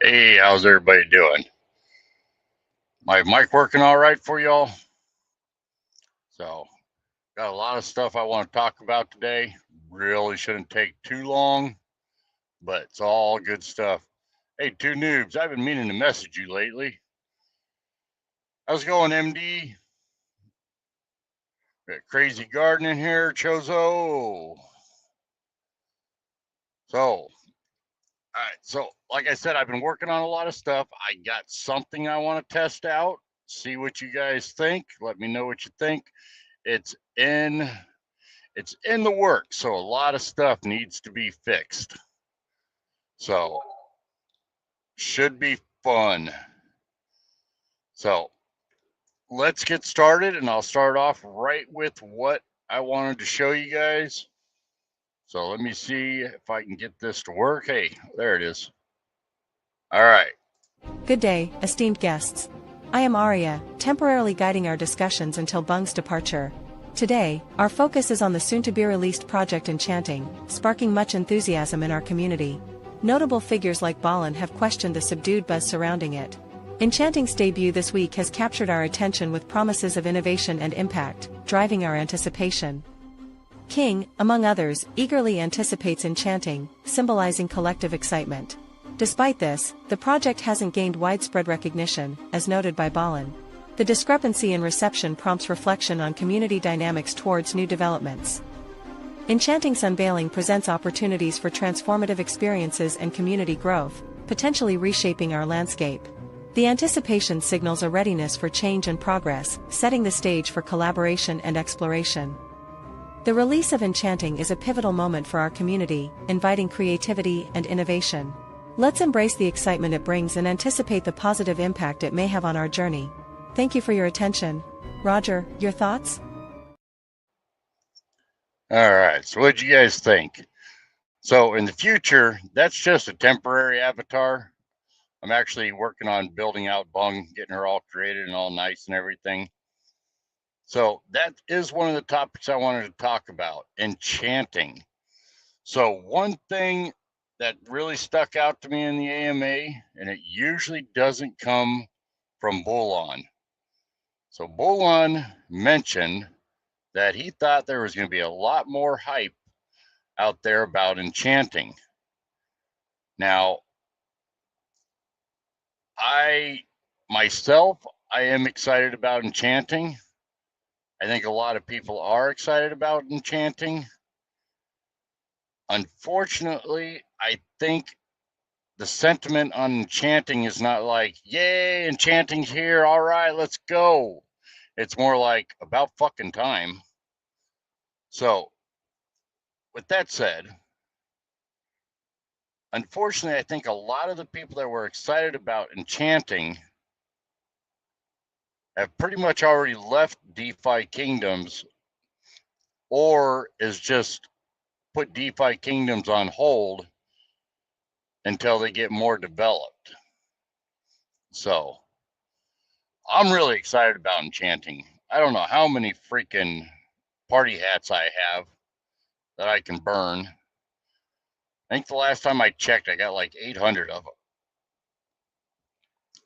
Hey, how's everybody doing? My mic working all right for y'all? So, got a lot of stuff I want to talk about today. Really shouldn't take too long, but it's all good stuff. Hey, two noobs, I've been meaning to message you lately. How's it going, MD? Got Crazy Garden in here, Chozo. So, all right, so like I said, I've been working on a lot of stuff. I got something I want to test out. See what you guys think. Let me know what you think. It's in the works, so a lot of stuff needs to be fixed. So should be fun. So let's get started, and I'll start off right with what I wanted to show you guys. So let me see if I can get this to work. Hey, there it is. All right. Good day, esteemed guests. I am Arya, temporarily guiding our discussions until Bung's departure. Today, our focus is on the soon-to-be-released project Enchanting, sparking much enthusiasm in our community. Notable figures like Balin have questioned the subdued buzz surrounding it. Enchanting's debut this week has captured our attention with promises of innovation and impact, driving our anticipation. King, among others, eagerly anticipates Enchanting, symbolizing collective excitement. Despite this, the project hasn't gained widespread recognition, as noted by Balin. The discrepancy in reception prompts reflection on community dynamics towards new developments. Enchanting's unveiling presents opportunities for transformative experiences and community growth, potentially reshaping our landscape. The anticipation signals a readiness for change and progress, setting the stage for collaboration and exploration. The release of Enchanting is a pivotal moment for our community, inviting creativity and innovation. Let's embrace the excitement it brings and anticipate the positive impact it may have on our journey. Thank you for your attention. Roger, your thoughts? All right. So what'd you guys think? So in the future, that's just a temporary avatar. I'm actually working on building out Bung, getting her all created and all nice and everything. So that is one of the topics I wanted to talk about, enchanting. So one thing that really stuck out to me in the AMA, and it usually doesn't come from Bullon. So Bullon mentioned that he thought there was going to be a lot more hype out there about enchanting. Now, I am excited about enchanting. I think a lot of people are excited about enchanting. Unfortunately, I think the sentiment on enchanting is not like, yay, enchanting's here, all right, let's go. It's more like about fucking time. So, with that said, unfortunately, I think a lot of the people that were excited about enchanting have pretty much already left DeFi Kingdoms or is just put DeFi Kingdoms on hold until they get more developed. So I'm really excited about enchanting. I don't know how many freaking party hats I have that I can burn. I think the last time I checked, I got like 800 of them.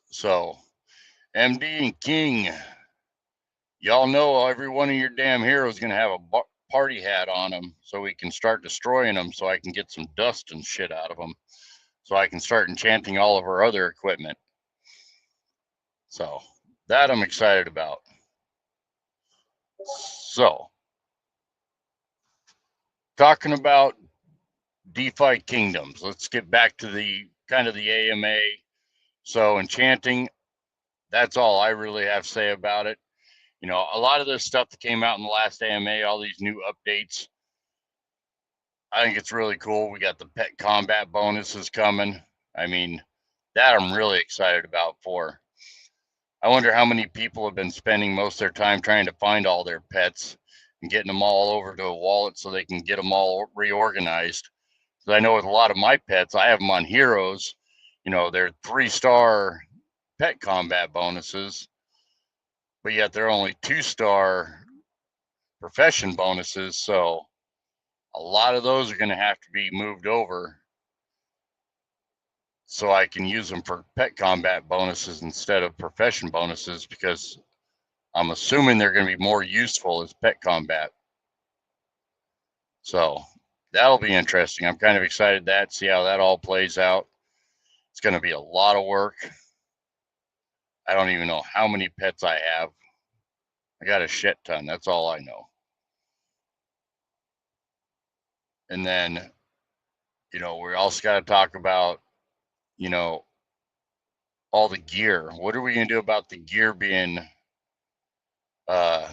So MD and King, y'all know every one of your damn heroes gonna have a party hat on them so we can start destroying them so I can get some dust and shit out of them so I can start enchanting all of our other equipment. So that I'm excited about. So talking about DeFi Kingdoms, let's get back to the kind of the AMA. So enchanting, that's all I really have to say about it. You know, a lot of this stuff that came out in the last AMA, all these new updates, I think it's really cool. We got the pet combat bonuses coming. I mean, that I'm really excited about for. I wonder how many people have been spending most of their time trying to find all their pets and getting them all over to a wallet so they can get them all reorganized. Because I know with a lot of my pets, I have them on heroes. You know, they're 3-star pet combat bonuses, but yet they're only 2-star profession bonuses. So a lot of those are going to have to be moved over. so I can use them for pet combat bonuses instead of profession bonuses, because I'm assuming they're going to be more useful as pet combat. So that'll be interesting. I'm kind of excited that see how that all plays out. It's going to be a lot of work. I don't even know how many pets I have. I got a shit ton. That's all I know. And then, we also got to talk about, all the gear. What are we going to do about the gear being, the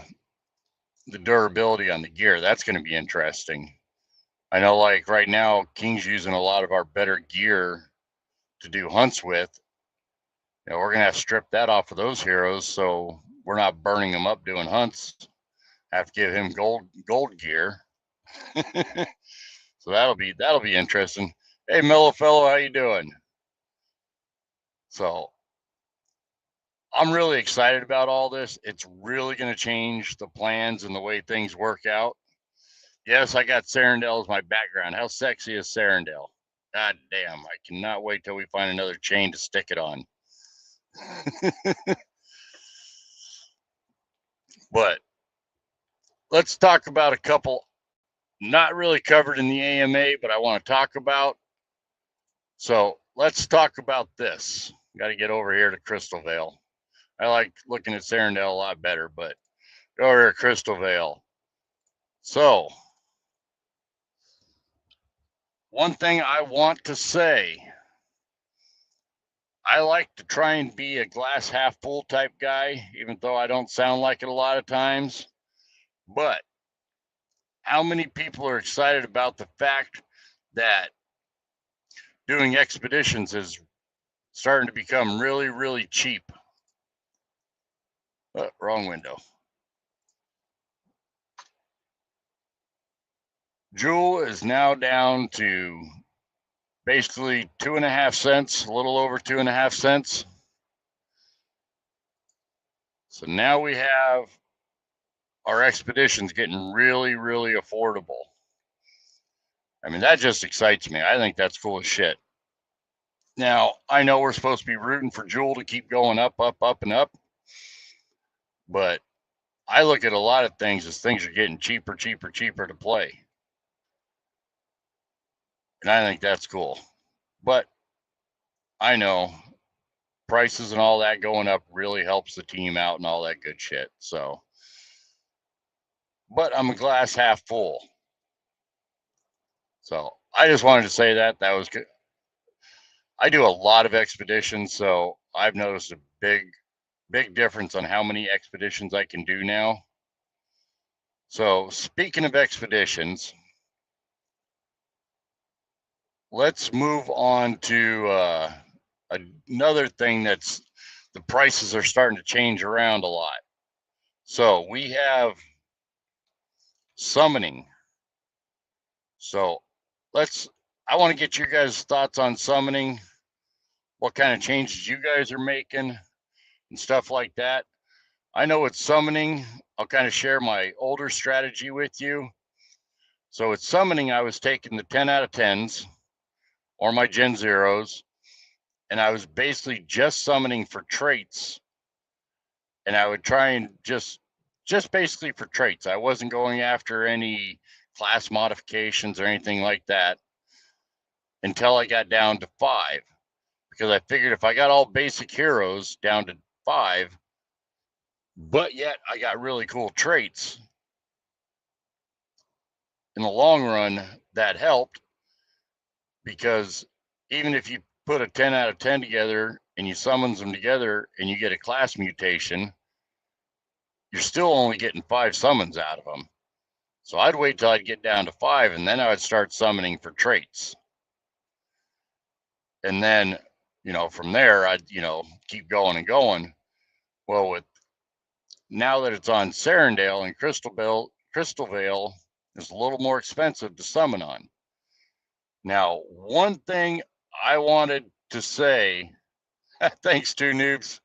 durability on the gear? That's going to be interesting. I know, like right now, King's using a lot of our better gear to do hunts with. We're gonna have to strip that off of those heroes, so we're not burning them up doing hunts. Have to give him gold gear. So that'll be interesting. Hey, mellow fellow, how you doing? So I'm really excited about all this. It's really going to change the plans and the way things work out. Yes, I got Sarandel as my background. How sexy is Sarandel? God damn, I cannot wait till we find another chain to stick it on. But let's talk about a couple not really covered in the AMA, but I want to talk about. So let's talk about this. Got to get over here to Crystal Vale. I like looking at Sarandel a lot better, but go over here to Crystal Vale. So one thing I want to say, I like to try and be a glass half full type guy, even though I don't sound like it a lot of times. But how many people are excited about the fact that doing expeditions is starting to become really, really cheap? Wrong window. Jewel is now down to basically 2.5 cents, a little over 2.5 cents. So now we have our expeditions getting really, really affordable. I mean, that just excites me. I think that's cool as shit. Now, I know we're supposed to be rooting for Jewel to keep going up, up, up, and up. But I look at a lot of things as things are getting cheaper, cheaper, cheaper to play. And I think that's cool. But I know prices and all that going up really helps the team out and all that good shit. So, but I'm a glass half full. So I just wanted to say that was good. I do a lot of expeditions, so I've noticed a big difference on how many expeditions I can do now. So speaking of expeditions, let's move on to another thing that's the prices are starting to change around a lot. So we have summoning. So I want to get your guys' thoughts on summoning, what kind of changes you guys are making and stuff like that. I know it's summoning. I'll kind of share my older strategy with you. So it's summoning. I was taking the 10 out of 10s or my Gen Zeros, and I was basically just summoning for traits. And I would try and just basically for traits. I wasn't going after any class modifications or anything like that until I got down to 5, because I figured if I got all basic heroes down to 5, but yet I got really cool traits, in the long run, that helped, because even if you put a 10 out of 10 together and you summons them together and you get a class mutation, you're still only getting 5 summons out of them. So I'd wait till I'd get down to 5, and then I would start summoning for traits. And then, from there, I'd, keep going and going. Well, with now that it's on Sarandale and Crystal Vale is a little more expensive to summon on. Now, one thing I wanted to say, thanks to noobs.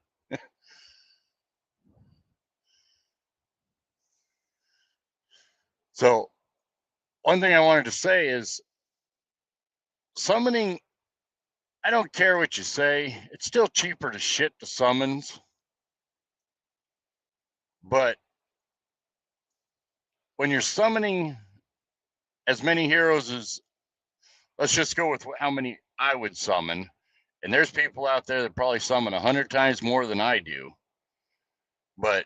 So one thing I wanted to say is summoning I don't care what you say. It's still cheaper to shit the summons. But when you're summoning as many heroes as, let's just go with how many I would summon. And there's people out there that probably summon 100 times more than I do. But,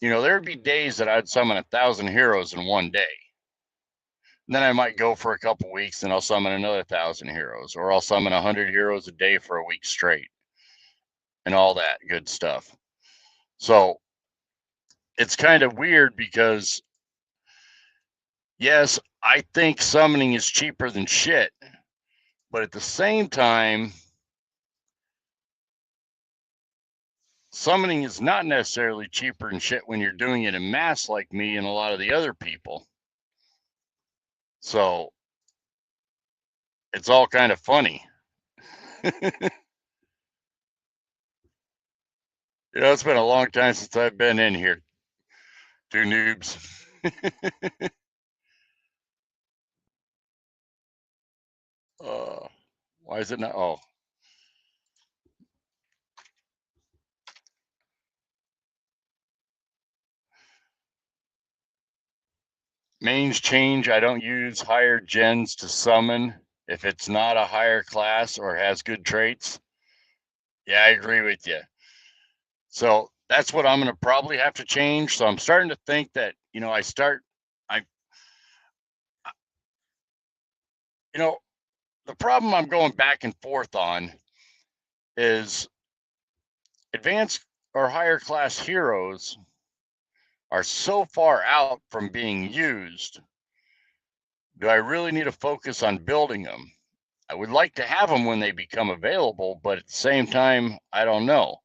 there'd be days that I'd summon 1,000 heroes in one day. And then I might go for a couple weeks and I'll summon another 1,000 heroes, or I'll summon 100 heroes a day for a week straight and all that good stuff. So it's kind of weird because, yes, I think summoning is cheaper than shit. But at the same time, summoning is not necessarily cheaper than shit when you're doing it in mass like me and a lot of the other people. So it's all kind of funny. It's been a long time since I've been in here. Two noobs. Why is it not? Oh. Mains change. I don't use higher gens to summon if it's not a higher class or has good traits. Yeah, I agree with you. So that's what I'm going to probably have to change. So I'm starting to think that, the problem I'm going back and forth on is advanced or higher class heroes are so far out from being used. Do I really need to focus on building them? I would like to have them when they become available, but at the same time, I don't know.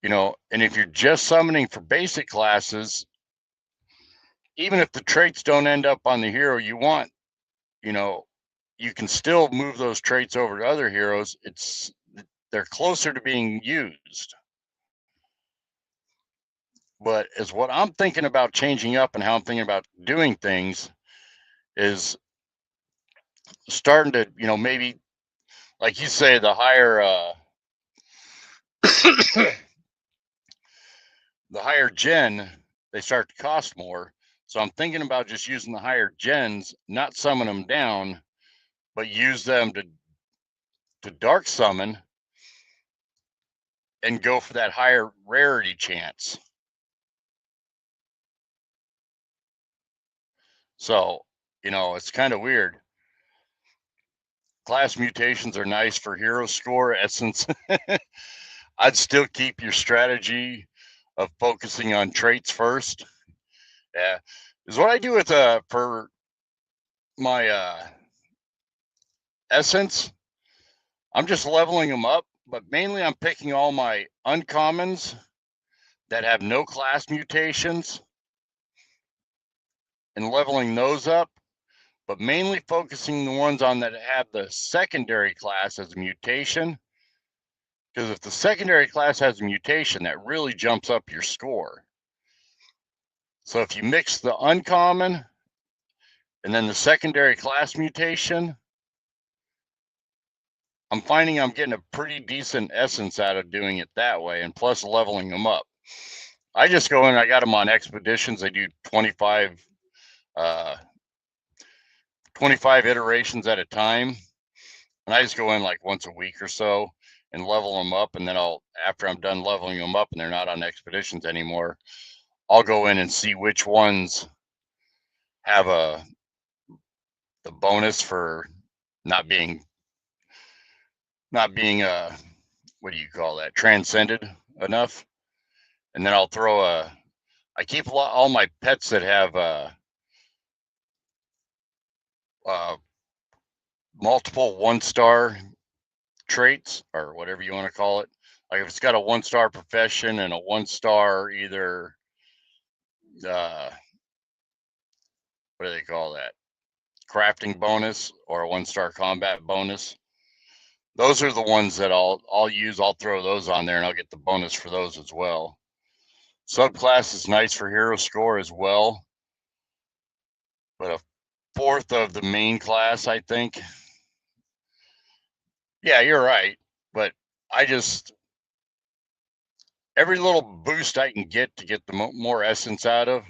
And if you're just summoning for basic classes, even if the traits don't end up on the hero you want, you can still move those traits over to other heroes. They're closer to being used. But as what I'm thinking about changing up and how I'm thinking about doing things is starting to, maybe, like you say, the higher the higher gen, they start to cost more. So I'm thinking about just using the higher gens, not summon them down, but use them to dark summon and go for that higher rarity chance. So, it's kind of weird. Class mutations are nice for hero score essence. I'd still keep your strategy of focusing on traits first. Yeah, is what I do with for my essence. I'm just leveling them up, but mainly I'm picking all my uncommons that have no class mutations and leveling those up, but mainly focusing the ones on that have the secondary class as a mutation. Because if the secondary class has a mutation, that really jumps up your score. So if you mix the uncommon and then the secondary class mutation, I'm finding I'm getting a pretty decent essence out of doing it that way, and plus leveling them up. I just go in, I got them on expeditions. They do 25 iterations at a time. And I just go in like once a week or so and level them up. And then after I'm done leveling them up and they're not on expeditions anymore, I'll go in and see which ones have the bonus for not being what do you call that, transcended enough. And then I'll throw I keep all my pets that have multiple 1-star traits, or whatever you want to call it. Like if it's got a 1-star profession and a 1-star either what do they call that, crafting bonus, or a 1-star combat bonus, those are the ones that I'll use. I'll throw those on there and I'll get the bonus for those as well. Subclass is nice for hero score as well, but a fourth of the main class, I think. Yeah, you're right. But I just, every little boost I can get to get the more essence out of,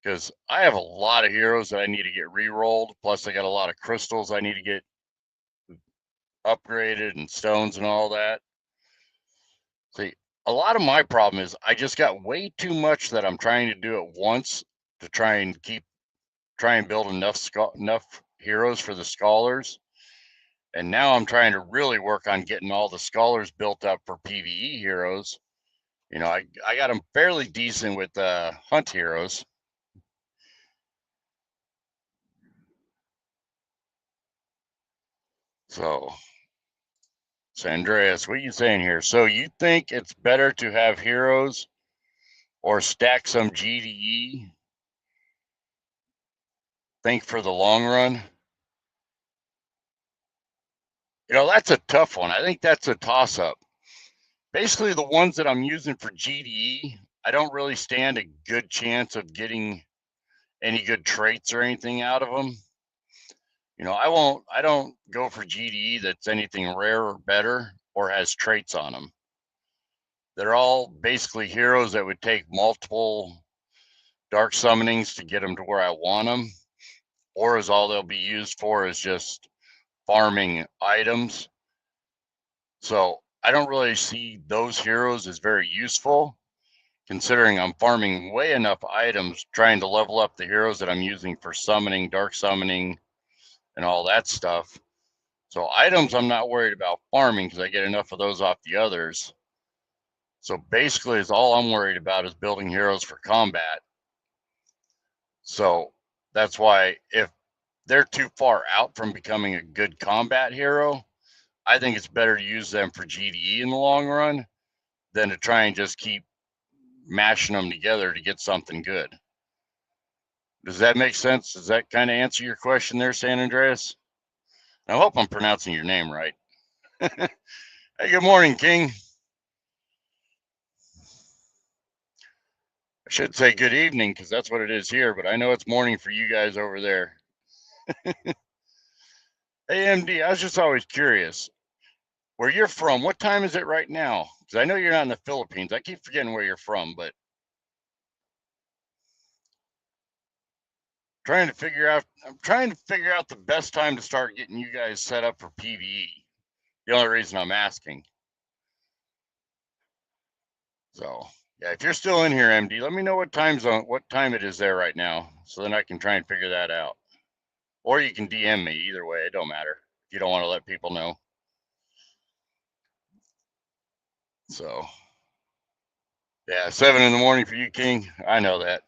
because I have a lot of heroes that I need to get re-rolled. Plus, I got a lot of crystals I need to get upgraded and stones and all that. See, a lot of my problem is I just got way too much that I'm trying to do at once to try and build enough heroes for the scholars. And now I'm trying to really work on getting all the scholars built up for PvE heroes. You know, I got them fairly decent with hunt heroes. So, Andreas, what are you saying here? So you think it's better to have heroes or stack some GDE? Think for the long run? You know, that's a tough one. I think that's a toss up. Basically, the ones that I'm using for GDE, I don't really stand a good chance of getting any good traits or anything out of them. You know, I don't go for GDE that's anything rare or better or has traits on them. They're all basically heroes that would take multiple dark summonings to get them to where I want them, or is all they'll be used for is just farming items. So I don't really see those heroes as very useful, considering I'm farming way enough items trying to level up the heroes that I'm using for summoning, dark summoning, and all that stuff. So items I'm not worried about farming because I get enough of those off the others. So basically, is all I'm worried about is building heroes for combat. So that's why if they're too far out from becoming a good combat hero, I think it's better to use them for GDE in the long run than to try and just keep mashing them together to get something good. Does that make sense? Does that kind of answer your question there, San Andreas? I hope I'm pronouncing your name right. Hey, good morning, King. I should say good evening because that's what it is here, but I know it's morning for you guys over there. Hey, MD, I was just always curious where you're from. What time is it right now? Because I know you're not in the Philippines. I keep forgetting where you're from, but I'm trying to figure out the best time to start getting you guys set up for PvE. The only reason I'm asking. So yeah, if you're still in here, MD, let me know what time it is there right now, so then I can try and figure that out. Or you can DM me. Either way, it don't matter if you don't want to let people know. So yeah, 7 in the morning for you, King. I know that.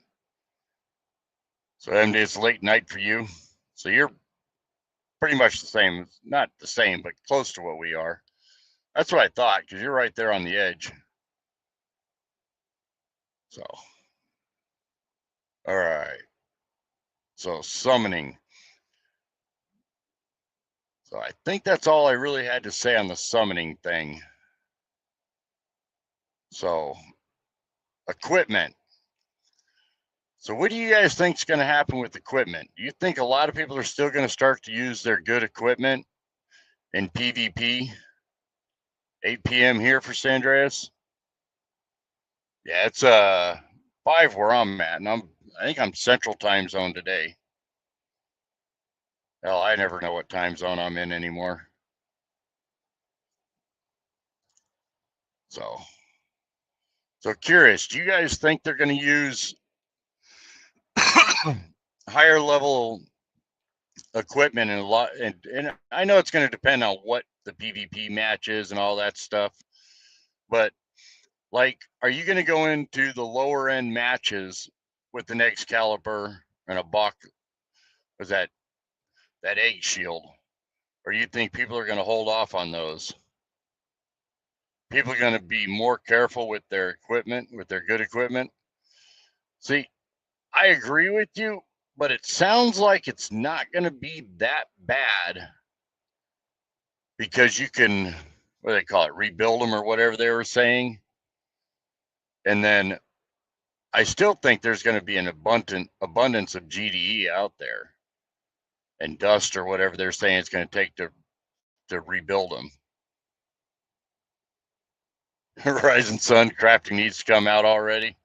So MD, it's late night for you. So you're pretty much the same. Not the same, but close to what we are. That's what I thought, because you're right there on the edge. So, all right. So summoning. So I think that's all I really had to say on the summoning thing. So equipment. So what do you guys think is going to happen with equipment? Do you think a lot of people are still going to start to use their good equipment in PvP? 8 p.m. here for San Andreas. Yeah, it's 5 where I'm at, and I think I'm Central Time Zone today. Hell, I never know what time zone I'm in anymore. So curious, do you guys think they're going to use higher level equipment and a lot? And I know it's going to depend on what the PvP match is and all that stuff, but like, are you going to go into the lower end matches with an Excalibur and a buck? Was that egg shield? Or you think people are going to hold off on those? People are going to be more careful with their equipment, with their good equipment. See, I agree with you, but it sounds like it's not going to be that bad because you can, what do they call it, rebuild them or whatever they were saying. And then I still think there's going to be an abundance of GDE out there and dust or whatever they're saying it's going to take to to rebuild them. Horizon Sun crafting needs to come out already.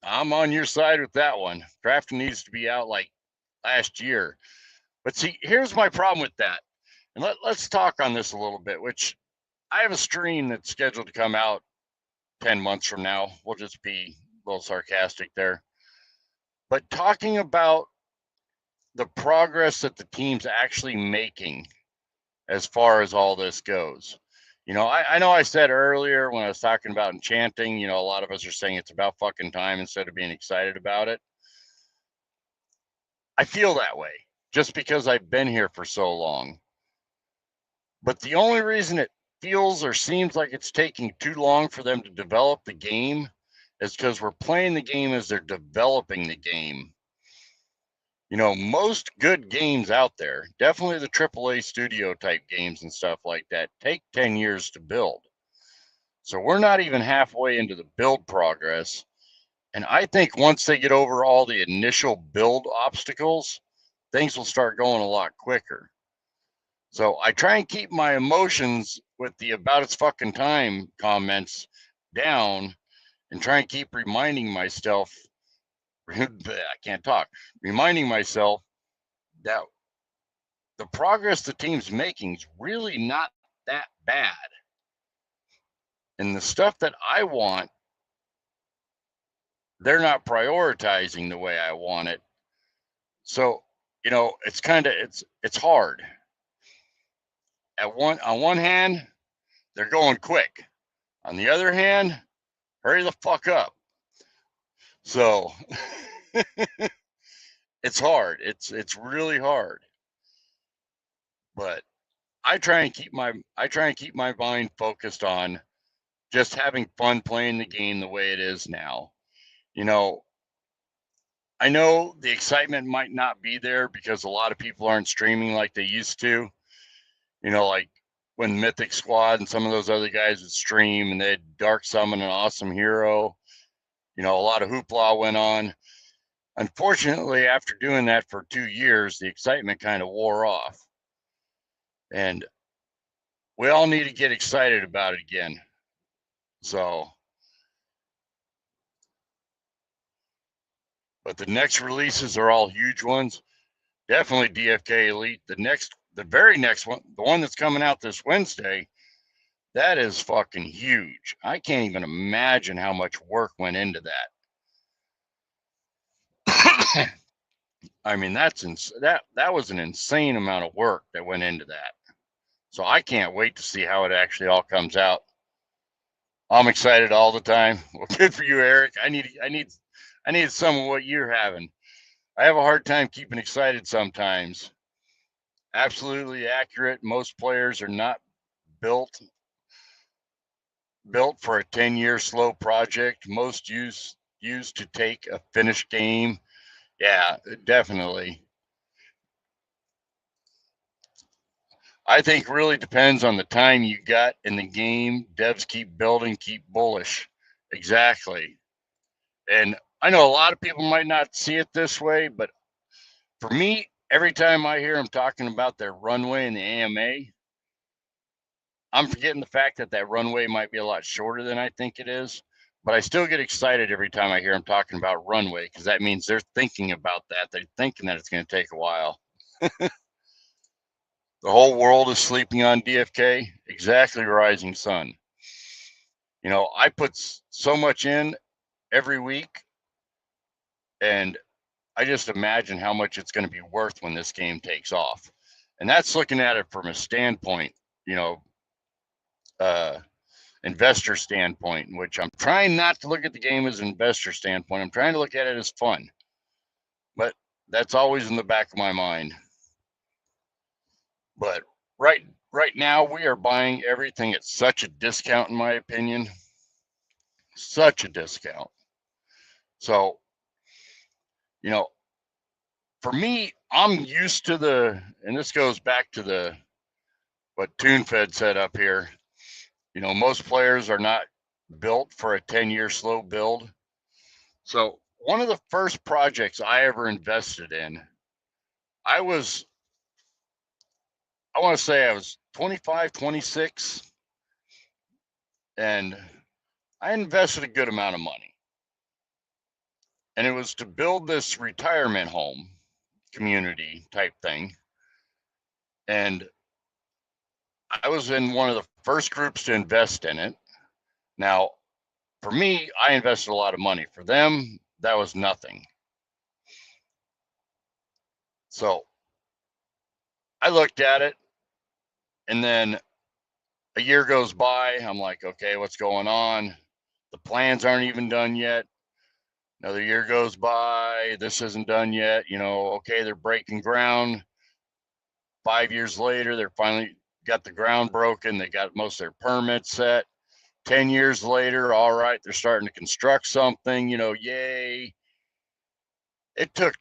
I'm on your side with that one. Crafting needs to be out like last year. But see, here's my problem with that. And let's talk on this a little bit, which I have a stream that's scheduled to come out 10 months from now. We'll just be a little sarcastic there. But talking about the progress that the team's actually making as far as all this goes. I know I said earlier when I was talking about enchanting, a lot of us are saying it's about fucking time instead of being excited about it. I feel that way just because I've been here for so long. But the only reason it feels or seems like it's taking too long for them to develop the game is because we're playing the game as they're developing the game. Most good games out there, definitely the AAA studio type games and stuff like that, take 10 years to build. So we're not even halfway into the build progress. And I think once they get over all the initial build obstacles, things will start going a lot quicker. So I try and keep my emotions with the about it's fucking time comments down and try and keep reminding myself, I can't talk, reminding myself that the progress the team's making is really not that bad. And the stuff that I want, they're not prioritizing the way I want it. So, it's kind of it's hard. On one hand, they're going quick. On the other hand, hurry the fuck up. So it's hard. It's really hard. But I try and keep my mind focused on just having fun playing the game the way it is now. I know the excitement might not be there because a lot of people aren't streaming like they used to. Like when Mythic Squad and some of those other guys would stream and they'd dark summon an awesome hero. A lot of hoopla went on. Unfortunately, after doing that for 2 years, the excitement kind of wore off. And we all need to get excited about it again. So, but the next releases are all huge ones. Definitely DFK Elite. The very next one, the one that's coming out this Wednesday, that is fucking huge. I can't even imagine how much work went into that. I mean, that was an insane amount of work that went into that. So I can't wait to see how it actually all comes out. I'm excited all the time. Well, good for you, Eric. I need some of what you're having. I have a hard time keeping excited sometimes. Absolutely accurate. Most players are not built for a 10-year slow project. Most used to take a finished game. Yeah, definitely. I think really depends on the time you got in the game. Devs keep building, keep bullish. Exactly. And I know a lot of people might not see it this way, but for me, every time I hear them talking about their runway in the AMA, I'm forgetting the fact that runway might be a lot shorter than I think it is. But I still get excited every time I hear them talking about runway because that means they're thinking about that. They're thinking that it's going to take a while. The whole world is sleeping on DFK. Exactly, Rising Sun. I put so much in every week, and I just imagine how much it's going to be worth when this game takes off. And that's looking at it from a standpoint, investor standpoint, in which I'm trying not to look at the game as an investor standpoint. I'm trying to look at it as fun. But that's always in the back of my mind. But right now, we are buying everything at such a discount, in my opinion. Such a discount. So, for me, I'm used to and this goes back to what TuneFed said up here. Most players are not built for a 10-year slow build. So one of the first projects I ever invested in, I was I want to say I was 25, 26, and I invested a good amount of money. And it was to build this retirement home community type thing. And I was in one of the first groups to invest in it. Now, for me, I invested a lot of money. For them, that was nothing. So I looked at it, and then a year goes by. I'm like, okay, what's going on? The plans aren't even done yet. Another year goes by. This isn't done yet. Okay, they're breaking ground. 5 years later, they're finally got the ground broken. They got most of their permits set. 10 years later, all right, they're starting to construct something, yay. It took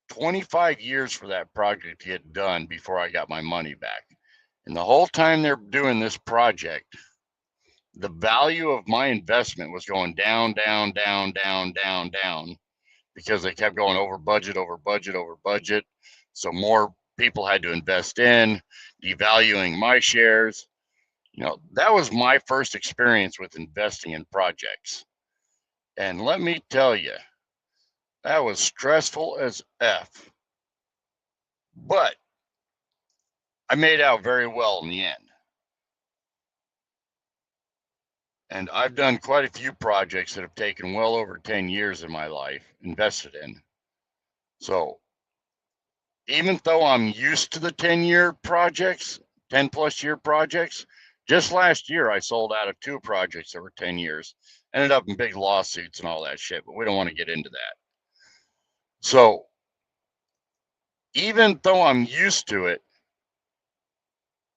25 years for that project to get done before I got my money back. And the whole time they're doing this project, the value of my investment was going down, down, down, down, down, down, because they kept going over budget, over budget, over budget. So more people had to invest in, devaluing my shares. That was my first experience with investing in projects. And let me tell you, that was stressful as F. But I made out very well in the end. And I've done quite a few projects that have taken well over 10 years in my life invested in. So even though I'm used to the 10-year projects, 10 plus year projects, just last year I sold out of 2 projects that were 10 years. Ended up in big lawsuits and all that shit, but we don't want to get into that. So even though I'm used to it,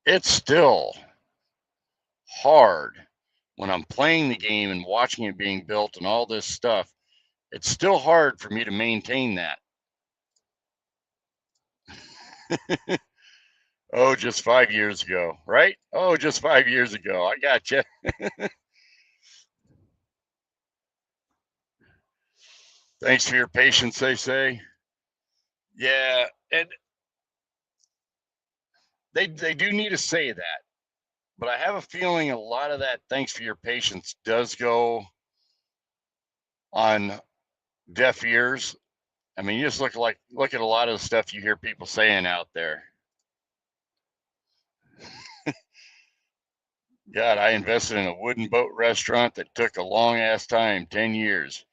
it's still hard when I'm playing the game and watching it being built and all this stuff. It's still hard for me to maintain that. Oh, just 5 years ago, right? Oh, just 5 years ago. I got you. Thanks for your patience, they say. Yeah, and they do need to say that, but I have a feeling a lot of that thanks for your patience does go on deaf ears. I mean, you just look at a lot of the stuff you hear people saying out there. God, I invested in a wooden boat restaurant that took a long ass time, 10 years.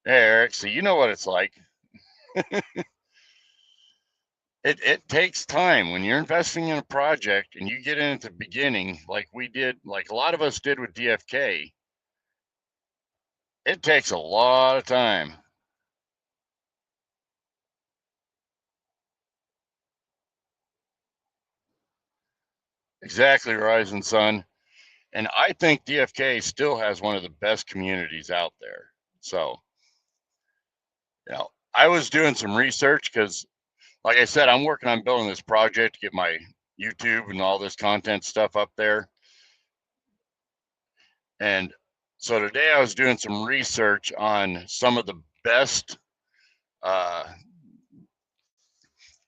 Hey, Eric, so you know what it's like. It takes time when you're investing in a project and you get in at the beginning, like we did, like a lot of us did with DFK. It takes a lot of time. Exactly, Rising Sun. And I think DFK still has one of the best communities out there. So, I was doing some research because, like I said, I'm working on building this project to get my YouTube and all this content stuff up there. And so today I was doing some research on some of the best,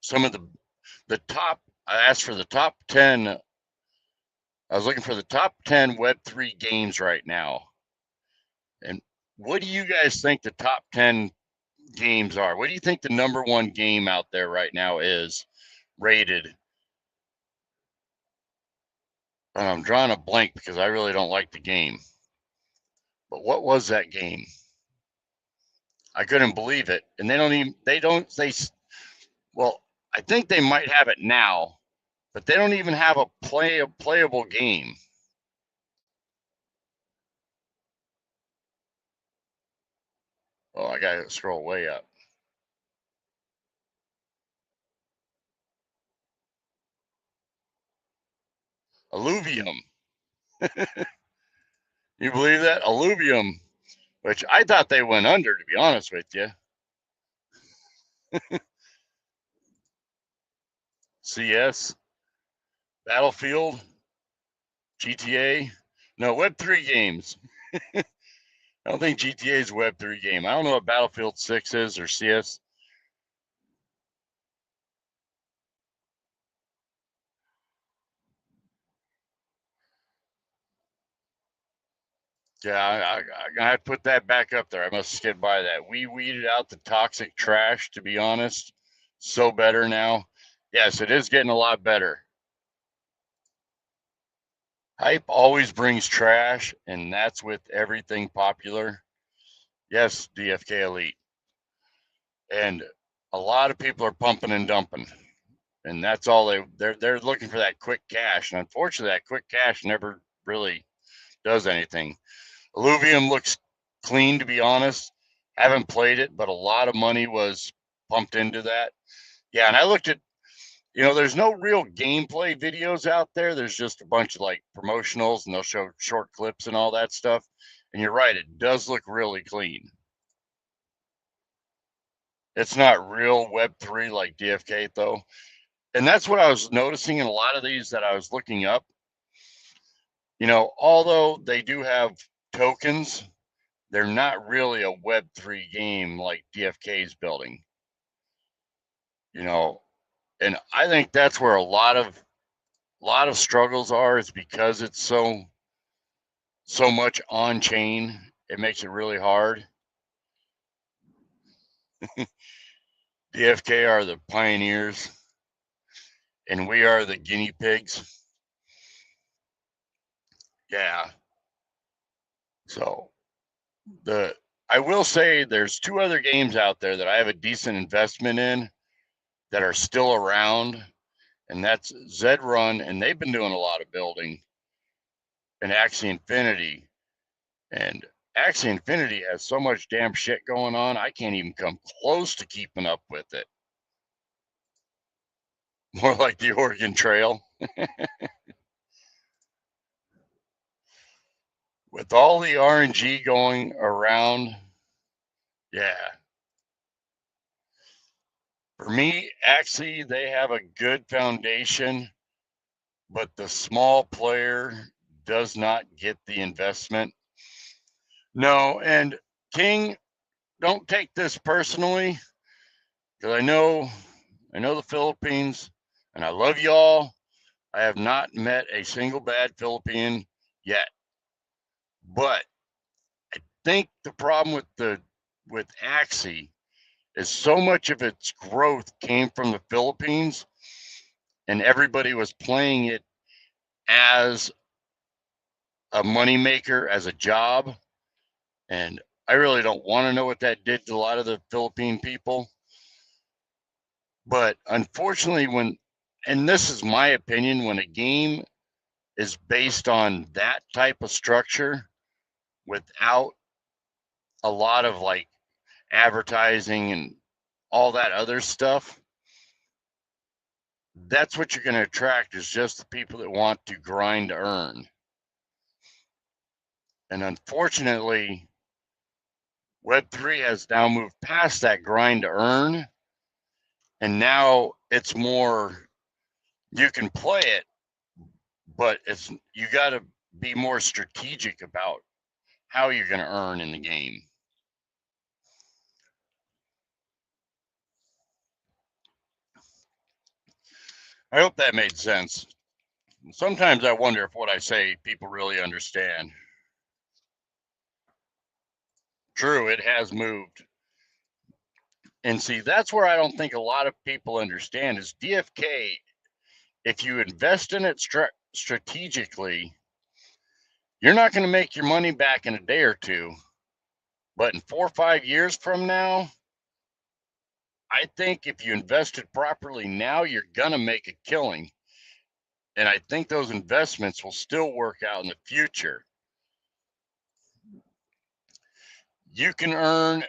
some of the top. I asked for the top 10. I was looking for the top 10 Web3 games right now. And what do you guys think the top 10 games are? What do you think the number one game out there right now is rated? And I'm drawing a blank because I really don't like the game. But what was that game? I couldn't believe it. And well, I think they might have it now, but they don't even have a playable game. Oh, I gotta scroll way up. Alluvium. You believe that? Alluvium, which I thought they went under, to be honest with you. CS, Battlefield, GTA. No, Web3 games. I don't think GTA is a Web3 game. I don't know what Battlefield 6 is or CS. Yeah, I'm gonna have to put that back up there. I must skid by that. We weeded out the toxic trash, to be honest. So better now. Yes, it is getting a lot better. Hype always brings trash, and that's with everything popular. Yes, DFK Elite. And a lot of people are pumping and dumping. And that's all they're looking for, that quick cash. And unfortunately that quick cash never really does anything. Illuvium looks clean, to be honest. Haven't played it, but a lot of money was pumped into that. Yeah, and I looked at, there's no real gameplay videos out there. There's just a bunch of like promotionals, and they'll show short clips and all that stuff. And you're right, it does look really clean. It's not real Web3 like DFK though. And that's what I was noticing in a lot of these that I was looking up. Although they do have tokens, they're not really a Web3 game like DFK's building. And I think that's where a lot of struggles are, is because it's so much on chain. It makes it really hard. DFK are the pioneers, and we are the guinea pigs. Yeah. So I will say there's two other games out there that I have a decent investment in that are still around, and that's Zed Run, and they've been doing a lot of building, and Axie Infinity. And Axie Infinity has so much damn shit going on, I can't even come close to keeping up with it. More like the Oregon Trail. With all the RNG going around, yeah. For me, Axie, they have a good foundation, but the small player does not get the investment. No, and King, don't take this personally, because I know the Philippines, and I love y'all. I have not met a single bad Philippine yet, but I think the problem with Axie is so much of its growth came from the Philippines, and everybody was playing it as a moneymaker, as a job. And I really don't want to know what that did to a lot of the Philippine people. But unfortunately, and this is my opinion, when a game is based on that type of structure without a lot of like advertising and all that other stuff, that's what you're going to attract, is just the people that want to grind to earn. And unfortunately, Web3 has now moved past that grind to earn, and now it's more, you can play it, but you got to be more strategic about how you're going to earn in the game. I hope that made sense. Sometimes I wonder if what I say people really understand. True, it has moved. And see, that's where I don't think a lot of people understand is DFK, if you invest in it strategically, you're not going to make your money back in a day or two. But in 4 or 5 years from now, I think if you invested properly now, you're going to make a killing. And I think those investments will still work out in the future. You can earn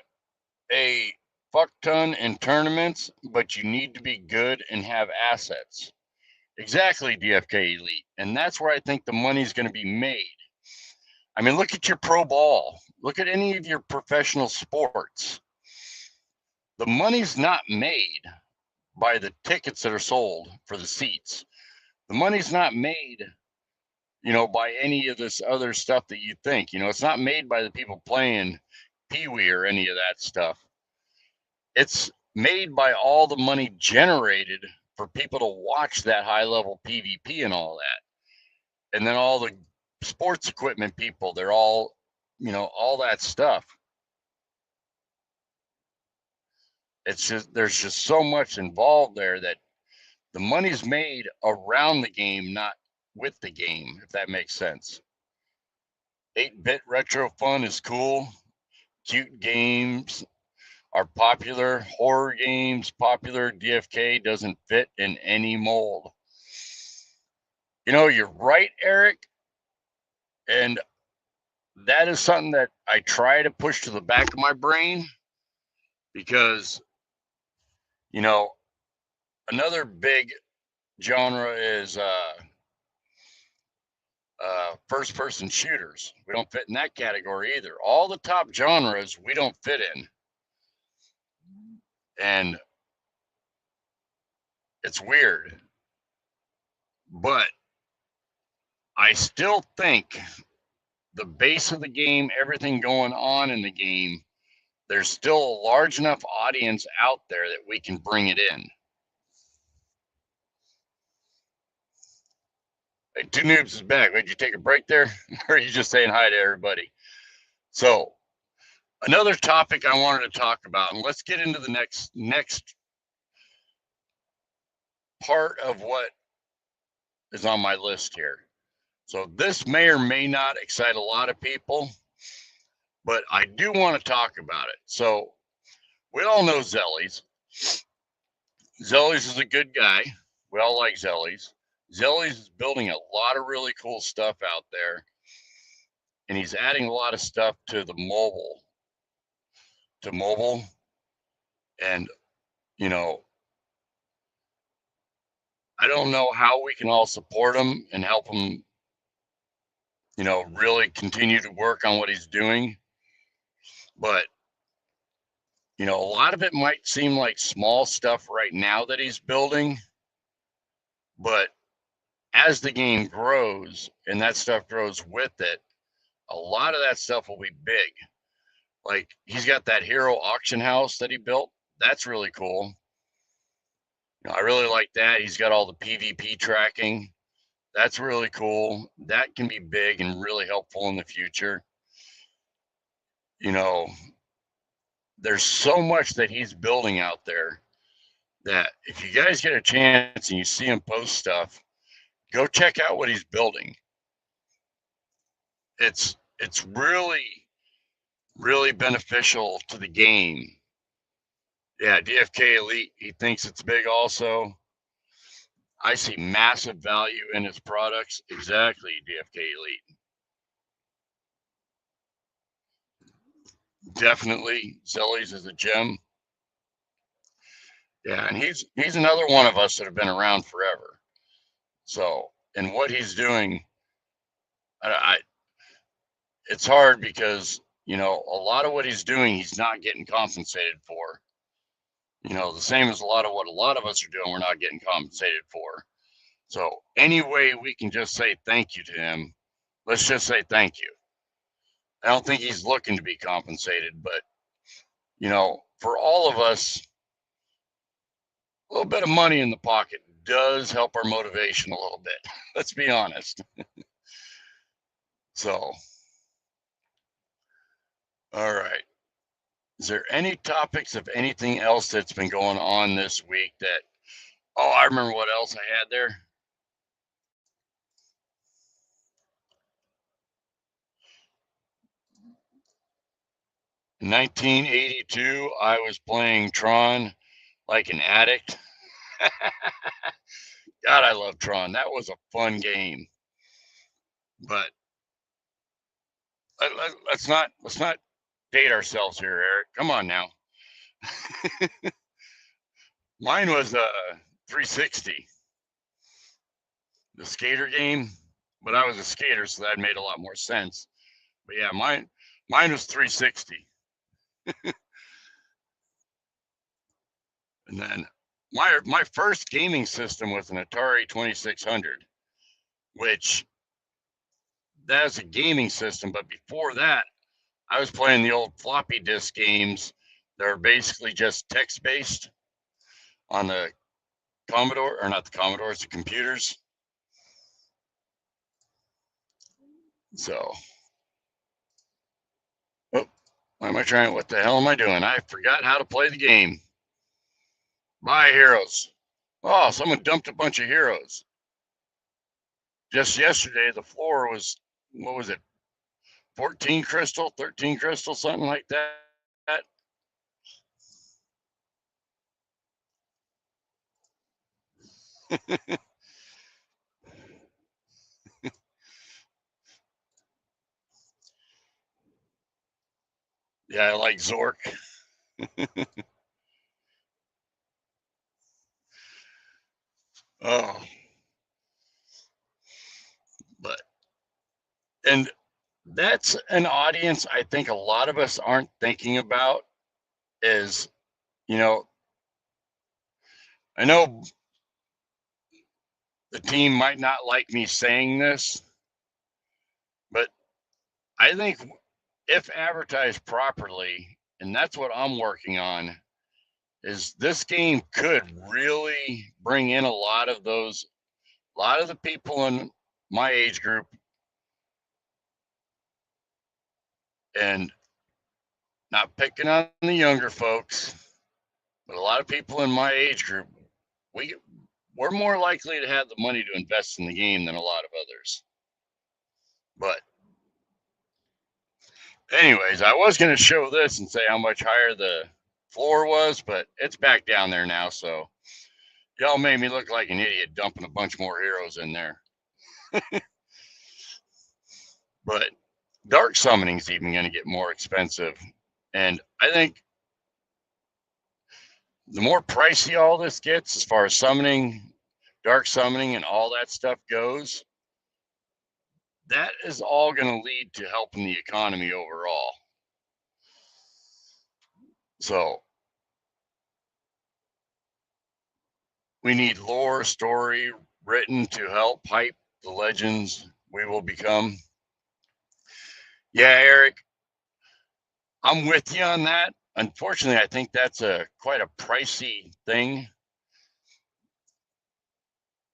a fuck ton in tournaments, but you need to be good and have assets. Exactly, DFK Elite. And that's where I think the money's going to be made. I mean, look at your pro ball. Look at any of your professional sports. The money's not made by the tickets that are sold for the seats. The money's not made, by any of this other stuff that you think. It's not made by the people playing Pee-wee or any of that stuff. It's made by all the money generated for people to watch that high-level PvP and all that. And then all the sports equipment people, they're all all that stuff. It's just, there's just so much involved there that the money's made around the game, not with the game, if that makes sense. 8-bit retro fun is cool. Cute games are popular. Horror games popular. DFK doesn't fit in any mold. You're right, Eric. And that is something that I try to push to the back of my brain because, another big genre is first person shooters. We don't fit in that category either. All the top genres we don't fit in. And it's weird. But I still think the base of the game, everything going on in the game, there's still a large enough audience out there that we can bring it in. Hey, Two Noobs is back. Did you take a break there? Or are you just saying hi to everybody? So another topic I wanted to talk about, and let's get into the next part of what is on my list here. So this may or may not excite a lot of people, but I do want to talk about it. So we all know Zellies. Zellies is a good guy. We all like Zellies. Zellies is building a lot of really cool stuff out there, and he's adding a lot of stuff to the mobile. And I don't know how we can all support him and help him, really continue to work on what he's doing. But, a lot of it might seem like small stuff right now that he's building. But as the game grows and that stuff grows with it, a lot of that stuff will be big. Like he's got that hero auction house that he built. That's really cool. I really like that. He's got all the PvP tracking. That's really cool. That can be big and really helpful in the future. There's so much that he's building out there that if you guys get a chance and you see him post stuff, go check out what he's building. It's really, really beneficial to the game. Yeah, DFK Elite, he thinks it's big also. I see massive value in his products. Exactly, DFK Elite. Definitely, Zellies is a gem. Yeah, and he's another one of us that have been around forever. So, and what he's doing, it's hard because a lot of what he's doing, he's not getting compensated for. The same as a lot of what a lot of us are doing, we're not getting compensated for. So any way we can just say thank you to him, let's just say thank you. I don't think he's looking to be compensated, but for all of us, a little bit of money in the pocket does help our motivation a little bit. Let's be honest. So, all right. Is there any topics of anything else that's been going on this week that, I remember what else I had there. In 1982, I was playing Tron like an addict. God, I love Tron. That was a fun game. But let's not date ourselves here, Eric. Come on now. Mine was 360, the skater game, but I was a skater, so that made a lot more sense. But yeah, mine was 360. And then my first gaming system was an Atari 2600, which that's a gaming system. But before that, I was playing the old floppy disk games that are basically just text based on the Commodore, or not the Commodores, the computers. So Why am I trying? What the hell am I doing? I forgot how to play the game. Buy heroes. Oh, someone dumped a bunch of heroes. Just yesterday, the floor was, what was it, 14 crystal, 13 crystal, something like that. Yeah, I like Zork. Oh, but, and that's an audience I think a lot of us aren't thinking about is, you know, I know the team might not like me saying this, but I think if advertised properly, and that's what I'm working on, is this game could really bring in a lot of the people in my age group, and not picking on the younger folks, but a lot of people in my age group, we we're more likely to have the money to invest in the game than a lot of others. But anyways, I was going to show this and say how much higher the floor was, but it's back down there now. So y'all made me look like an idiot dumping a bunch more heroes in there. But dark summoning is even going to get more expensive. And I think the more pricey all this gets, as far as summoning, dark summoning, and all that stuff goes, that is all going to lead to helping the economy overall. So we need lore story written to help hype the legends we will become. Yeah, Eric, I'm with you on that. Unfortunately, I think that's quite a pricey thing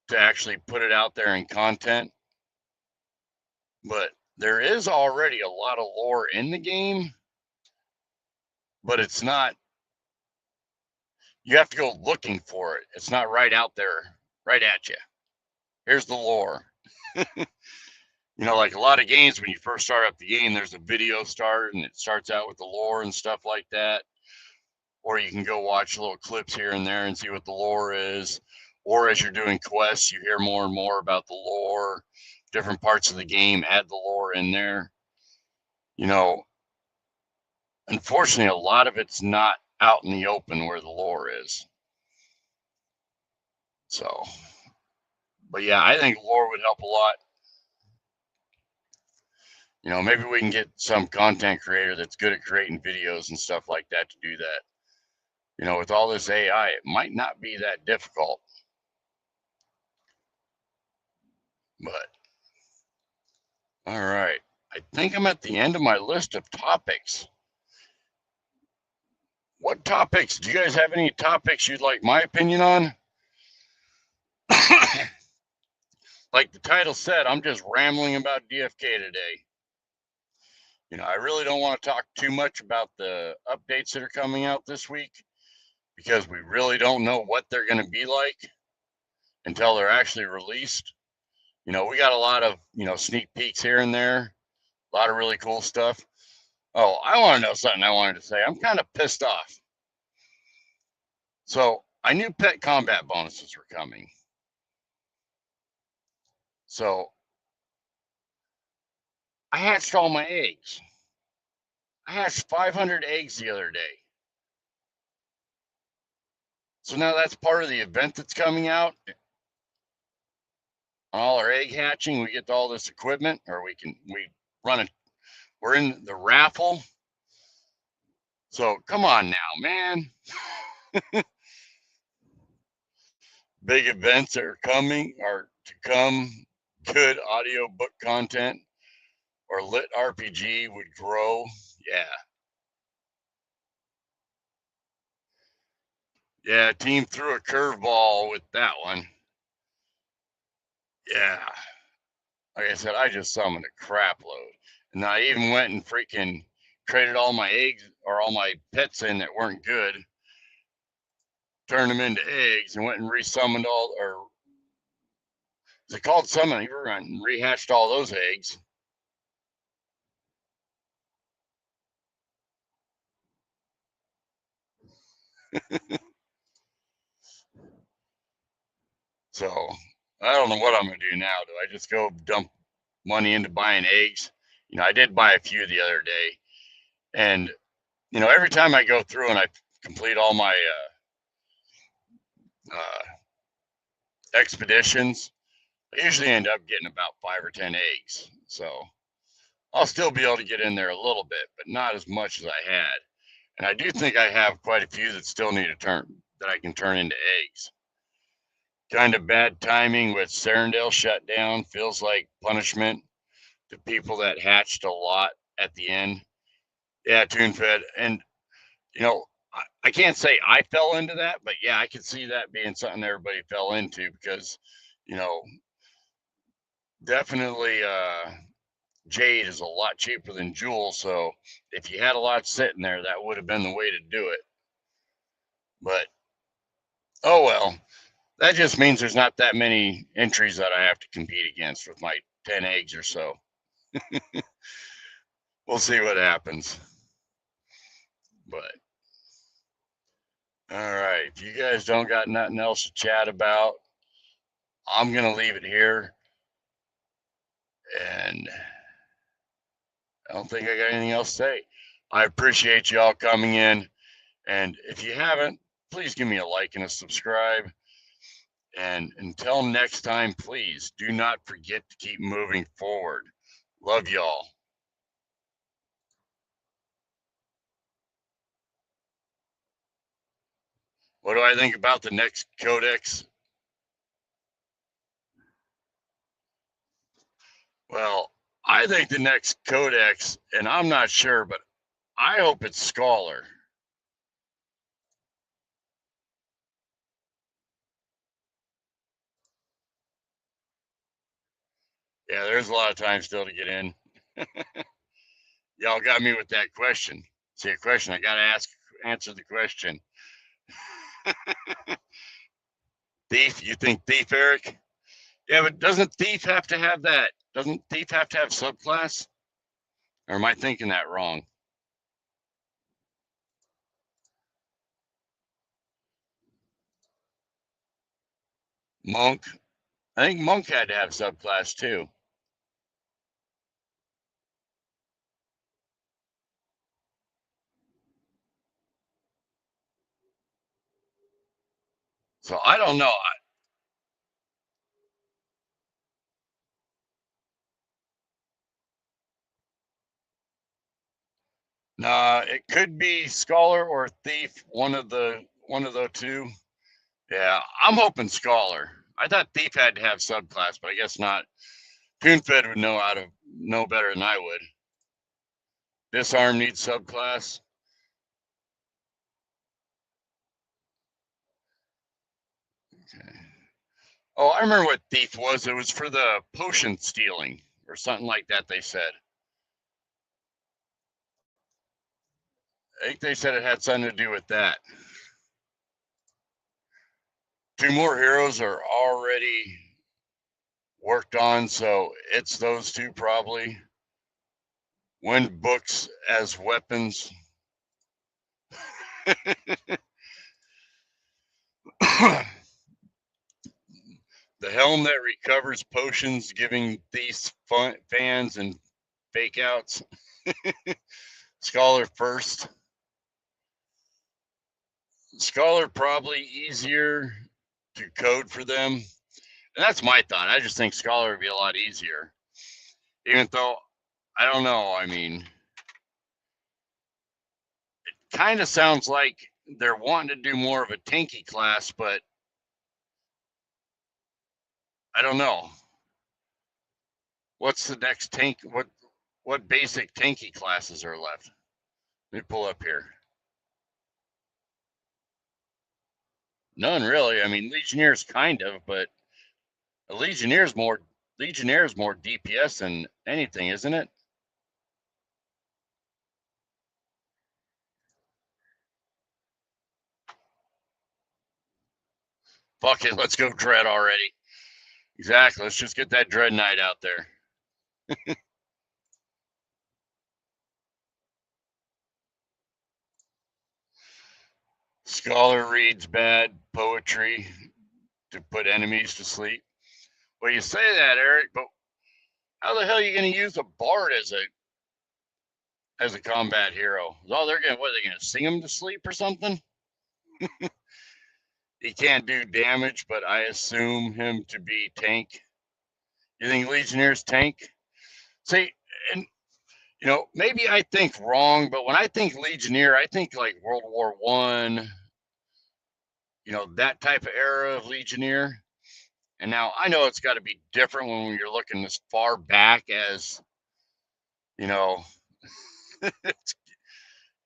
to actually put it out there in content. But there is already a lot of lore in the game, but it's not, you have to go looking for it. It's not right out there, right at you. Here's the lore. You know, like a lot of games, when you first start up the game, there's a video start and it starts out with the lore and stuff like that. Or you can go watch little clips here and there and see what the lore is. Or as you're doing quests, you hear more and more about the lore. Different parts of the game add the lore in there. You know, unfortunately, a lot of it's not out in the open where the lore is. So, but yeah, I think lore would help a lot. You know, maybe we can get some content creator that's good at creating videos and stuff like that to do that. You know, with all this AI, it might not be that difficult. But, all right. I think I'm at the end of my list of topics. What topics? Do you guys have any topics you'd like my opinion on? Like the title said, I'm just rambling about DFK today. You know, I really don't want to talk too much about the updates that are coming out this week because we really don't know what they're going to be like until they're actually released. You know, we got a lot of, sneak peeks here and there, a lot of really cool stuff. Oh, I want to know something I wanted to say. I'm kind of pissed off. So I knew pet combat bonuses were coming. So I hatched all my eggs. I hatched 500 eggs the other day. So now that's part of the event that's coming out. On all our egg hatching, we get all this equipment, or we run it. We're in the raffle. So come on now, man. Big events are coming or to come. Good audio book content or lit RPG would grow. Yeah. Yeah, team threw a curveball with that one. Yeah. Like I said, I just summoned a crap load. And I even went and freaking traded all my eggs or all my pets in that weren't good, turned them into eggs, and went and resummoned all, or is it called summoning? And rehatched all those eggs. So I don't know what I'm going to do now. Do I just go dump money into buying eggs? I did buy a few the other day. And, every time I go through and I complete all my expeditions, I usually end up getting about 5 or 10 eggs. So I'll still be able to get in there a little bit, but not as much as I had. And I do think I have quite a few that still need to that I can turn into eggs. Kind of bad timing with Serendale shut down. Feels like punishment to people that hatched a lot at the end. Yeah, tune fed. And, I can't say I fell into that, but yeah, I could see that being something everybody fell into because, definitely jade is a lot cheaper than jewel. So if you had a lot sitting there, that would have been the way to do it. But, oh well. That just means there's not that many entries that I have to compete against with my 10 eggs or so. We'll see what happens. But, all right. If you guys don't got nothing else to chat about, I'm going to leave it here. And I don't think I got anything else to say. I appreciate y'all coming in. And if you haven't, please give me a like and a subscribe. And until next time, please do not forget to keep moving forward. Love y'all. What do I think about the next codex? Well, I think the next codex, and I'm not sure, but I hope it's Scholar. Yeah, there's a lot of time still to get in. Y'all got me with that question. See, a question, I got to answer the question. Thief, you think Thief, Eric? Yeah, but doesn't Thief have to have that? Doesn't Thief have to have subclass? Or am I thinking that wrong? Monk? I think Monk had to have subclass too. So I don't know. Nah, it could be Scholar or Thief, one of the two. Yeah, I'm hoping Scholar. I thought Thief had to have subclass, but I guess not. TuneFed would know better than I would. Disarm needs subclass. Okay. Oh, I remember what Thief was. It was for the potion stealing or something like that, they said. I think they said it had something to do with that. 2 more heroes are already worked on, so it's those 2 probably. Wind books as weapons. The helm that recovers potions, giving these fans and fake outs. Scholar first. Scholar probably easier to code for them. And that's my thought. I just think Scholar would be a lot easier. Even though, I don't know, I mean, it kind of sounds like they're wanting to do more of a tanky class, but I don't know. What's the next tank? What basic tanky classes are left? Let me pull up here. None really. I mean, Legionnaires kind of, but a Legionnaires more DPS than anything, isn't it? Fuck it, let's go dread already. Exactly. Let's just get that dread knight out there. Scholar reads bad poetry to put enemies to sleep. Well, you say that, Eric, but how the hell are you going to use a bard as a combat hero? Oh, they're going to, what, are they going to sing him to sleep or something? He can't do damage, but I assume him to be tank. You think Legionnaires tank? See, and maybe I think wrong, but when I think Legionnaire, I think like World War One, that type of era of Legionnaire. And now I know it's got to be different when you're looking as far back as, it's,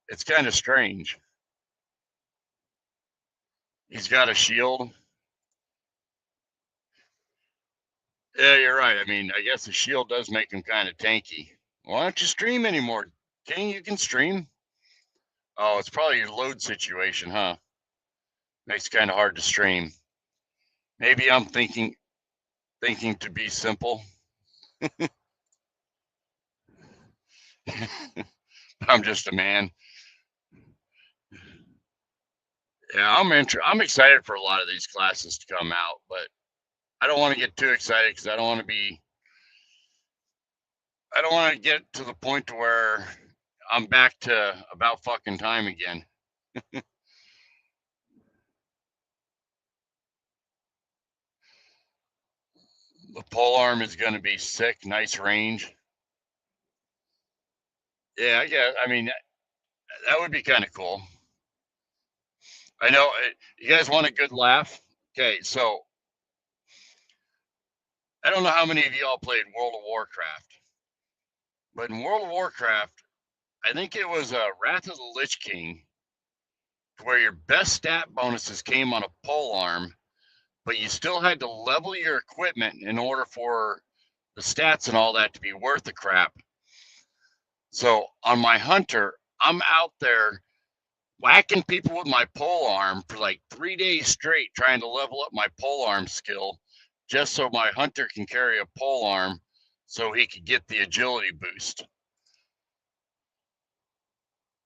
it's kind of strange. He's got a shield. Yeah, you're right. I mean, I guess the shield does make him kind of tanky. Why don't you stream anymore? King, you can stream. Oh, it's probably your load situation, huh? Makes it kind of hard to stream. Maybe I'm thinking to be simple. I'm just a man. Yeah, I'm excited for a lot of these classes to come out, but I don't want to get too excited because I don't want to get to the point to where I'm back to about fucking time again. The pole arm is going to be sick, nice range. Yeah, I guess. I mean, that would be kind of cool. I know you guys want a good laugh. Okay, so I don't know how many of y'all played World of Warcraft, but in World of Warcraft, I think it was Wrath of the Lich King, where your best stat bonuses came on a pole arm, but you still had to level your equipment in order for the stats and all that to be worth the crap. So on my hunter, I'm out there whacking people with my pole arm for like 3 days straight, trying to level up my pole arm skill just so my hunter can carry a pole arm so he could get the agility boost.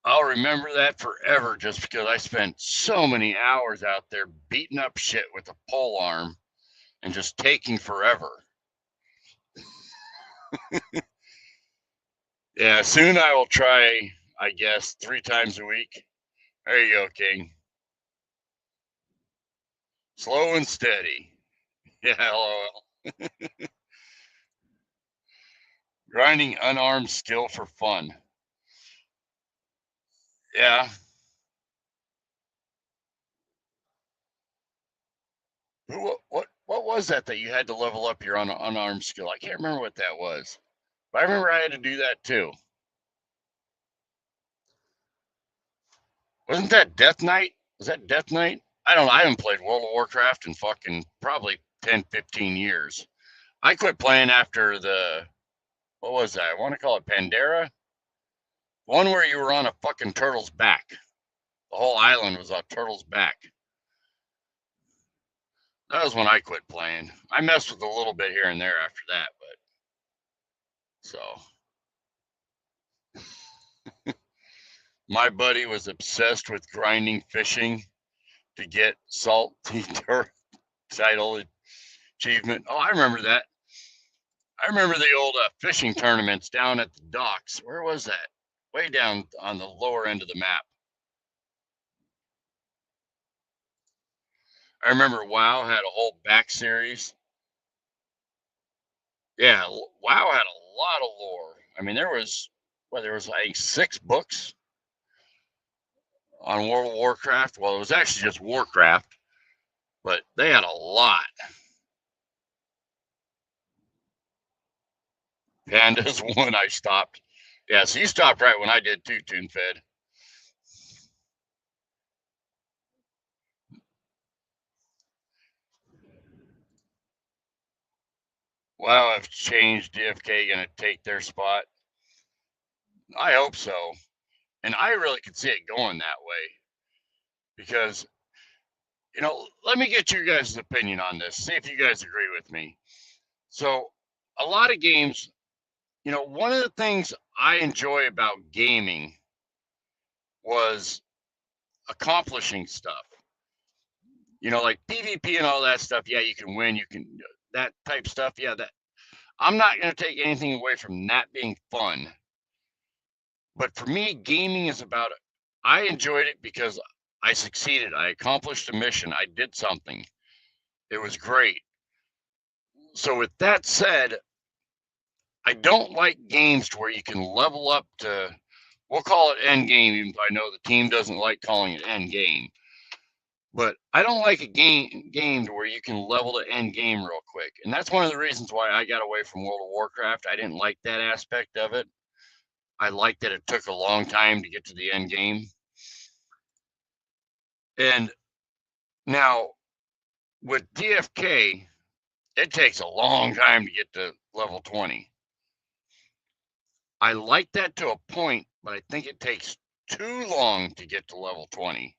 I'll remember that forever just because I spent so many hours out there beating up shit with a pole arm and just taking forever. Yeah, soon I will try, I guess, 3 times a week. There you go, King. Slow and steady. Yeah, LOL. Grinding unarmed skill for fun. Yeah. What was that you had to level up your unarmed skill? I can't remember what that was. But I remember I had to do that too. Wasn't that Death Knight? Was that Death Knight? I don't know. I haven't played World of Warcraft in fucking probably 10, 15 years. I quit playing after what was that? I want to call it Pandera. One where you were on a fucking turtle's back. The whole island was on turtle's back. That was when I quit playing. I messed with a little bit here and there after that, but my buddy was obsessed with grinding fishing to get salt title achievement. Oh, I remember that. I remember the old fishing tournaments down at the docks. Where was that? Way down on the lower end of the map. I remember WoW had a whole back series. Yeah, WoW had a lot of lore. I mean, there was like 6 books on World of Warcraft. Well, it was actually just Warcraft, but they had a lot. Panda's one I stopped. Yeah, so you stopped right when I did too, Toon Fed. Well, I've changed. DFK going to take their spot? I hope so. And I really could see it going that way because let me get your guys' opinion on this. See if you guys agree with me. So, a lot of games, one of the things I enjoy about gaming was accomplishing stuff. Like PvP and all that stuff. Yeah, you can win. You can that type stuff. Yeah, that I'm not going to take anything away from that being fun. But for me, gaming is about it. I enjoyed it because I succeeded. I accomplished a mission. I did something. It was great. So with that said, I don't like games to where you can level up to, we'll call it end game, even though I know the team doesn't like calling it end game. But I don't like a game to where you can level to end game real quick. And that's one of the reasons why I got away from World of Warcraft. I didn't like that aspect of it. I liked that it took a long time to get to the end game. And now with DFK, it takes a long time to get to level 20. I like that to a point, but I think it takes too long to get to level 20.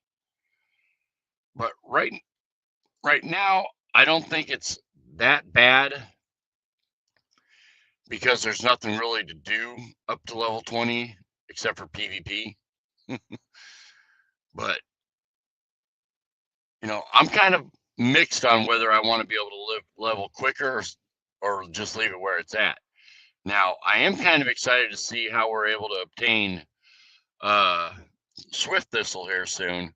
But right now, I don't think it's that bad because there's nothing really to do up to level 20 except for PvP. But I'm kind of mixed on whether I want to be able to live level quicker or just leave it where it's at. Now, I am kind of excited to see how we're able to obtain Swift Thistle here soon,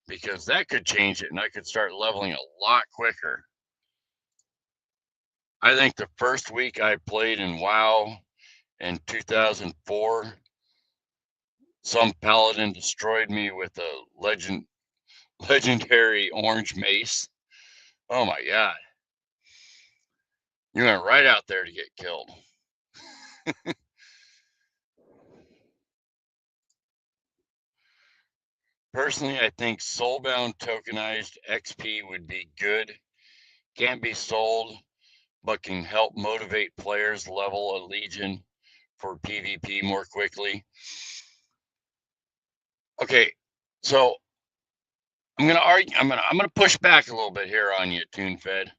because that could change it and I could start leveling a lot quicker. I think the first week I played in WoW in 2004, some paladin destroyed me with a legendary orange mace. Oh my god. You went right out there to get killed. Personally, I think soulbound tokenized XP would be good. Can't be sold, but can help motivate players level a legion for PvP more quickly. Okay, so I'm gonna argue. I'm gonna push back a little bit here on you, TuneFed.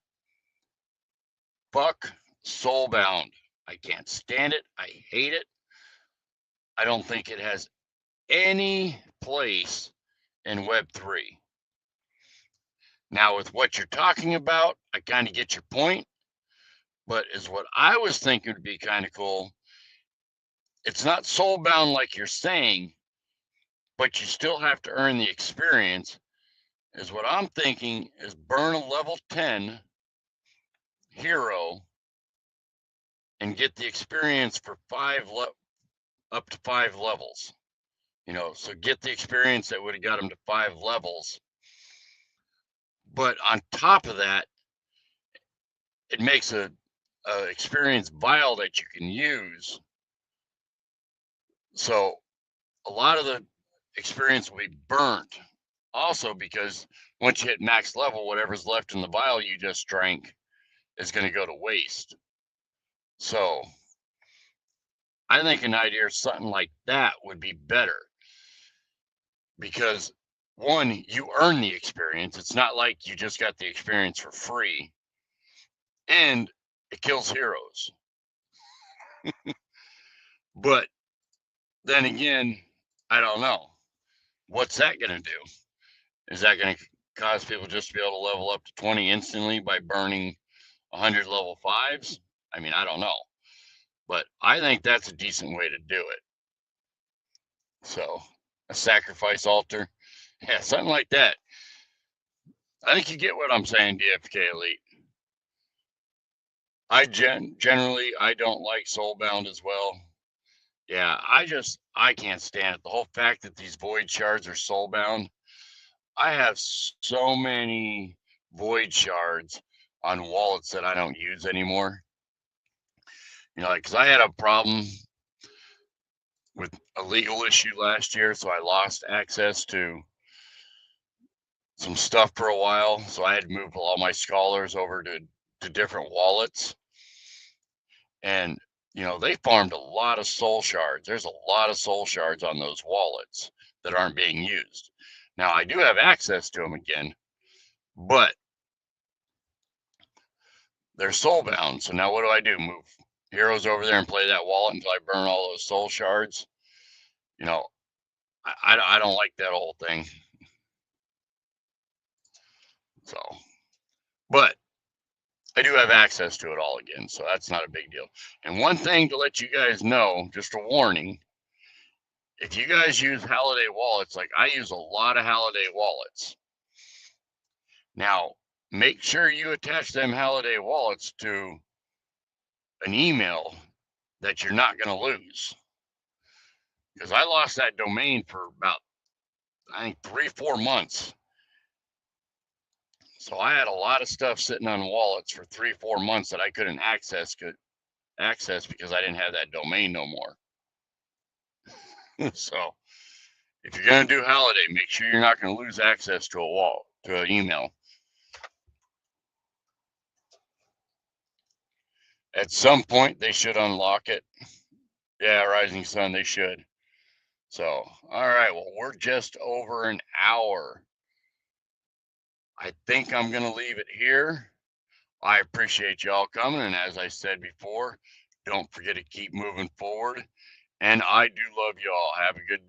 Fuck soulbound. I can't stand it. I hate it. I don't think it has any place in Web3. Now, with what you're talking about, I kind of get your point, but is what I was thinking would be kind of cool. It's not soulbound like you're saying, but you still have to earn the experience. Is what I'm thinking is burn a level 10 hero and get the experience for up to 5 levels. So get the experience that would have got them to 5 levels. But on top of that, it makes a experience vial that you can use. So a lot of the experience will be burnt. Also, because once you hit max level, whatever's left in the vial you just drank is going to go to waste. So I think an idea or something like that would be better, because one, you earn the experience. It's not like you just got the experience for free, and it kills heroes. But then again, I don't know. What's that going to do? Is that going to cause people just to be able to level up to 20 instantly by burning 100 level 5s? I mean, I don't know. But I think that's a decent way to do it. So, a sacrifice altar. Yeah, something like that. I think you get what I'm saying, DFK Elite. I generally, I don't like soulbound as well. Yeah, I can't stand it. The whole fact that these void shards are soulbound. I have so many void shards on wallets that I don't use anymore. Because I had a problem with a legal issue last year, so I lost access to some stuff for a while. So I had to move all my scholars over to different wallets. And, they farmed a lot of soul shards. There's a lot of soul shards on those wallets that aren't being used. Now, I do have access to them again, but they're soul bound. So now what do? Move heroes over there and play that wallet until I burn all those soul shards? You know, I don't like that whole thing. So, but I do have access to it all again, so that's not a big deal. And one thing to let you guys know, just a warning, if you guys use Holiday wallets, like I use a lot of Holiday wallets. Now, make sure you attach them Holiday wallets to an email that you're not going to lose. Because I lost that domain for about, I think, 3-4 months. So I had a lot of stuff sitting on wallets for 3-4 months that I couldn't access because I didn't have that domain no more. So if you're going to do Holiday, make sure you're not going to lose access to an email. At some point, they should unlock it. Yeah, Rising Sun, they should. So, all right, well, we're just over an hour. I think I'm going to leave it here. I appreciate y'all coming. And as I said before, don't forget to keep moving forward. And I do love y'all. Have a good